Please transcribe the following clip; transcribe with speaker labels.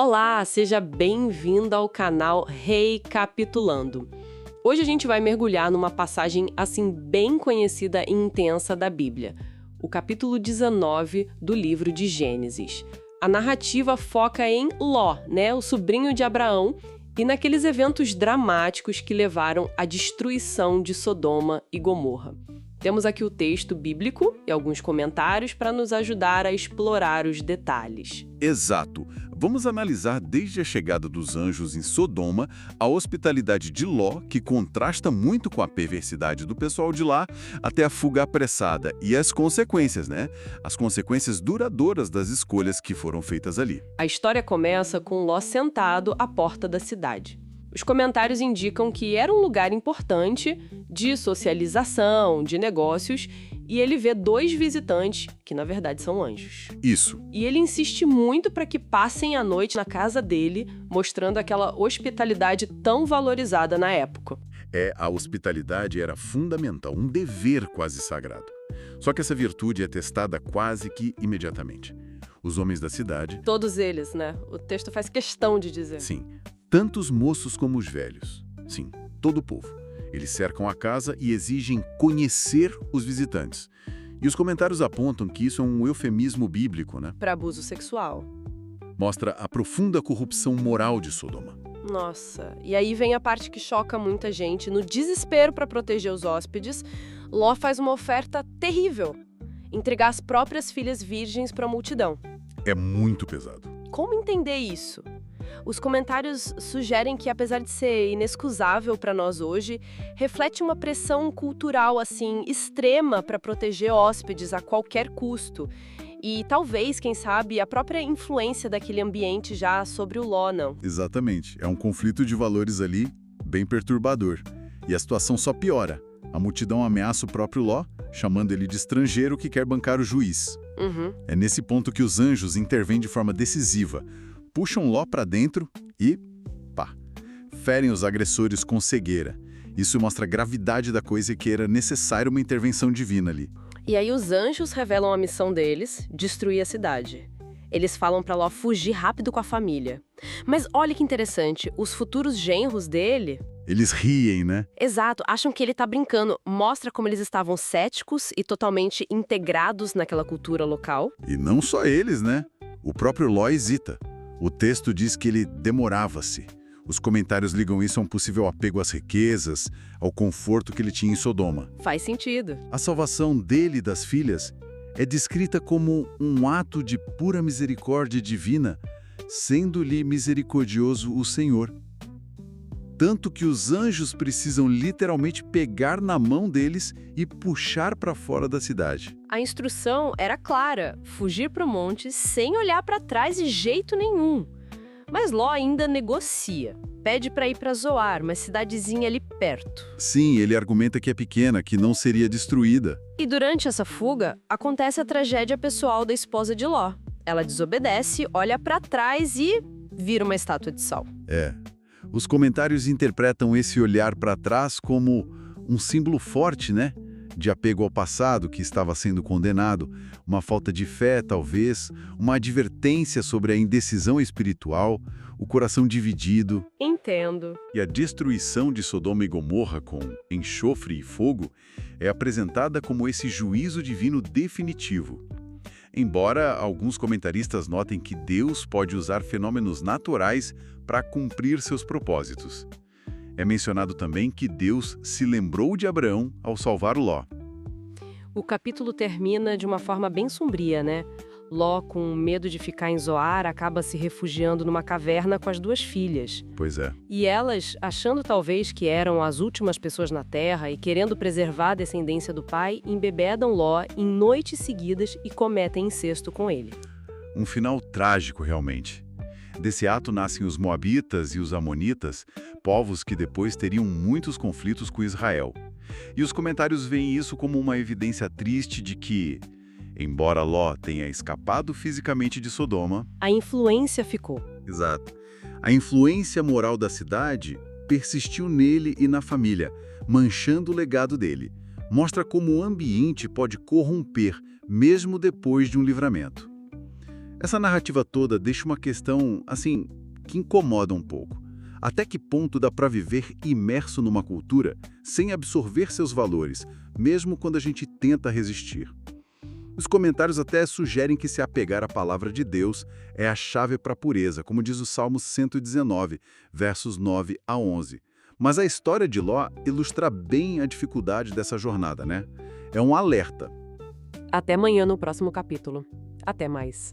Speaker 1: Olá, seja bem-vindo ao canal Recapitulando. Hoje a gente vai mergulhar numa passagem assim bem conhecida e intensa da Bíblia, o capítulo 19 do livro de Gênesis. A narrativa foca em Ló, o sobrinho de Abraão, e naqueles eventos dramáticos que levaram à destruição de Sodoma e Gomorra. Temos aqui o texto bíblico e alguns comentários para nos ajudar a explorar os detalhes.
Speaker 2: Exato. Vamos analisar desde a chegada dos anjos em Sodoma, a hospitalidade de Ló, que contrasta muito com a perversidade do pessoal de lá, até a fuga apressada e as consequências, As consequências duradouras das escolhas que foram feitas ali.
Speaker 1: A história começa com Ló sentado à porta da cidade. Os comentários indicam que era um lugar importante de socialização, de negócios, e ele vê dois visitantes, que na verdade são anjos.
Speaker 2: Isso.
Speaker 1: E ele insiste muito para que passem a noite na casa dele, mostrando aquela hospitalidade tão valorizada na época.
Speaker 2: A hospitalidade era fundamental, um dever quase sagrado. Só que essa virtude é testada quase que imediatamente. Os homens da cidade...
Speaker 1: Todos eles, O texto faz questão de dizer.
Speaker 2: Sim. Tanto os moços como os velhos. Sim, todo o povo. Eles cercam a casa e exigem conhecer os visitantes. E os comentários apontam que isso é um eufemismo bíblico,
Speaker 1: Para abuso sexual.
Speaker 2: Mostra a profunda corrupção moral de Sodoma.
Speaker 1: Nossa, e aí vem a parte que choca muita gente. No desespero para proteger os hóspedes, Ló faz uma oferta terrível: entregar as próprias filhas virgens para a multidão.
Speaker 2: É muito pesado.
Speaker 1: Como entender isso? Os comentários sugerem que, apesar de ser inexcusável para nós hoje, reflete uma pressão cultural extrema para proteger hóspedes a qualquer custo. E talvez, quem sabe, a própria influência daquele ambiente já sobre o Ló, não.
Speaker 2: Exatamente. É um conflito de valores ali bem perturbador. E a situação só piora. A multidão ameaça o próprio Ló, chamando ele de estrangeiro que quer bancar o juiz. É nesse ponto que os anjos intervêm de forma decisiva. Puxam Ló para dentro e, ferem os agressores com cegueira. Isso mostra a gravidade da coisa e que era necessária uma intervenção divina ali.
Speaker 1: E aí os anjos revelam a missão deles: destruir a cidade. Eles falam para Ló fugir rápido com a família. Mas olha que interessante, os futuros genros dele...
Speaker 2: Eles riem,
Speaker 1: Exato, acham que ele tá brincando. Mostra como eles estavam céticos e totalmente integrados naquela cultura local.
Speaker 2: E não só eles, O próprio Ló hesita. O texto diz que ele demorava-se. Os comentários ligam isso a um possível apego às riquezas, ao conforto que ele tinha em Sodoma.
Speaker 1: Faz sentido.
Speaker 2: A salvação dele e das filhas é descrita como um ato de pura misericórdia divina, sendo-lhe misericordioso o Senhor. Tanto que os anjos precisam literalmente pegar na mão deles e puxar para fora da cidade.
Speaker 1: A instrução era clara: fugir para o monte sem olhar para trás de jeito nenhum. Mas Ló ainda negocia. Pede para ir para Zoar, uma cidadezinha ali perto.
Speaker 2: Sim, ele argumenta que é pequena, que não seria destruída.
Speaker 1: E durante essa fuga, acontece a tragédia pessoal da esposa de Ló. Ela desobedece, olha para trás e vira uma estátua de sal.
Speaker 2: Os comentários interpretam esse olhar para trás como um símbolo forte, de apego ao passado que estava sendo condenado, uma falta de fé, talvez, uma advertência sobre a indecisão espiritual, o coração dividido.
Speaker 1: Entendo.
Speaker 2: E a destruição de Sodoma e Gomorra com enxofre e fogo é apresentada como esse juízo divino definitivo. Embora alguns comentaristas notem que Deus pode usar fenômenos naturais para cumprir seus propósitos. É mencionado também que Deus se lembrou de Abraão ao salvar Ló.
Speaker 1: O capítulo termina de uma forma bem sombria, Ló, com medo de ficar em Zoar, acaba se refugiando numa caverna com as duas filhas.
Speaker 2: Pois é.
Speaker 1: E elas, achando talvez que eram as últimas pessoas na Terra e querendo preservar a descendência do pai, embebedam Ló em noites seguidas e cometem incesto com ele.
Speaker 2: Um final trágico, realmente. Desse ato nascem os Moabitas e os Amonitas, povos que depois teriam muitos conflitos com Israel. E os comentários veem isso como uma evidência triste de que, embora Ló tenha escapado fisicamente de Sodoma...
Speaker 1: A influência ficou.
Speaker 2: Exato. A influência moral da cidade persistiu nele e na família, manchando o legado dele. Mostra como o ambiente pode corromper, mesmo depois de um livramento. Essa narrativa toda deixa uma questão, assim, que incomoda um pouco. Até que ponto dá para viver imerso numa cultura sem absorver seus valores, mesmo quando a gente tenta resistir? Os comentários até sugerem que se apegar à palavra de Deus é a chave para a pureza, como diz o Salmo 119, versos 9 a 11. Mas a história de Ló ilustra bem a dificuldade dessa jornada, né? É um alerta.
Speaker 1: Até amanhã no próximo capítulo. Até mais.